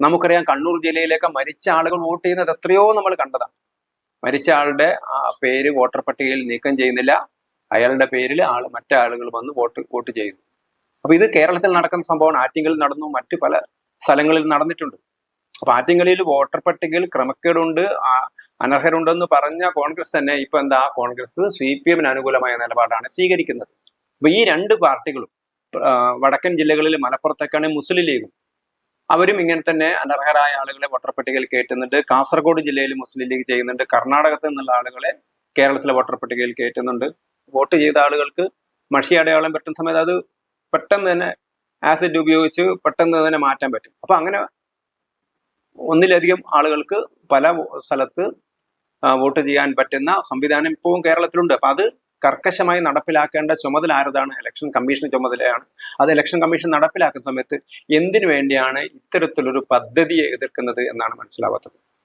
നമുക്കറിയാം കണ്ണൂർ ജില്ലയിലേക്ക് മരിച്ച ആളുകൾ വോട്ട് ചെയ്യുന്നത് എത്രയോ നമ്മൾ കണ്ടതാണ്. മരിച്ച ആളുടെ പേര് വോട്ടർ പട്ടികയിൽ നീക്കം ചെയ്യുന്നില്ല, അയാളുടെ പേരിൽ മറ്റാളുകൾ വന്ന് വോട്ട് ചെയ്യുന്നു. അപ്പൊ ഇത് കേരളത്തിൽ നടക്കുന്ന സംഭവമാണ്. ആറ്റിങ്ങലിൽ നടന്നു, മറ്റു പല സ്ഥലങ്ങളിൽ നടന്നിട്ടുണ്ട്. അപ്പൊ ആറ്റിങ്ങലിൽ വോട്ടർ പട്ടികയിൽ ക്രമക്കേടുണ്ട്, അനർഹരുണ്ടെന്ന് പറഞ്ഞ കോൺഗ്രസ് തന്നെ ഇപ്പൊ എന്താ, കോൺഗ്രസ് CPM അനുകൂലമായ നിലപാടാണ് സ്വീകരിക്കുന്നത്. അപ്പൊ ഈ രണ്ട് പാർട്ടികളും വടക്കൻ ജില്ലകളിൽ മലപ്പുറത്തേക്കാണ് മുസ്ലിം ലീഗും, അവരും ഇങ്ങനെ തന്നെ അനർഹരായ ആളുകളെ വോട്ടർ പട്ടികയിൽ കയറ്റുന്നുണ്ട്. കാസർഗോഡ് ജില്ലയിൽ മുസ്ലിം ലീഗ് ചെയ്യുന്നുണ്ട്. കർണാടകത്തിൽ നിന്നുള്ള ആളുകളെ കേരളത്തിലെ വോട്ടർ പട്ടികയിൽ കയറ്റുന്നുണ്ട്. വോട്ട് ചെയ്ത ആളുകൾക്ക് മഷി അടയാളം പറ്റുന്ന സമയത്ത് അത് പെട്ടെന്ന് തന്നെ ആസിഡ് ഉപയോഗിച്ച് പെട്ടെന്ന് തന്നെ മാറ്റാൻ പറ്റും. അപ്പൊ അങ്ങനെ ഒന്നിലധികം ആളുകൾക്ക് പല സ്ഥലത്ത് വോട്ട് ചെയ്യാൻ പറ്റുന്ന സംവിധാനം ഇപ്പോഴും കേരളത്തിലുണ്ട്. അപ്പൊ അത് കർക്കശമായി നടപ്പിലാക്കേണ്ട ചുമതല ആരതാണ്? ഇലക്ഷൻ കമ്മീഷൻ ചുമതലയാണ്. അത് ഇലക്ഷൻ കമ്മീഷൻ നടപ്പിലാക്കുന്ന സമയത്ത് എന്തിനു വേണ്ടിയാണ് ഇത്തരത്തിലൊരു പദ്ധതിയെ എതിർക്കുന്നത് എന്നാണ് മനസ്സിലാവാത്തത്.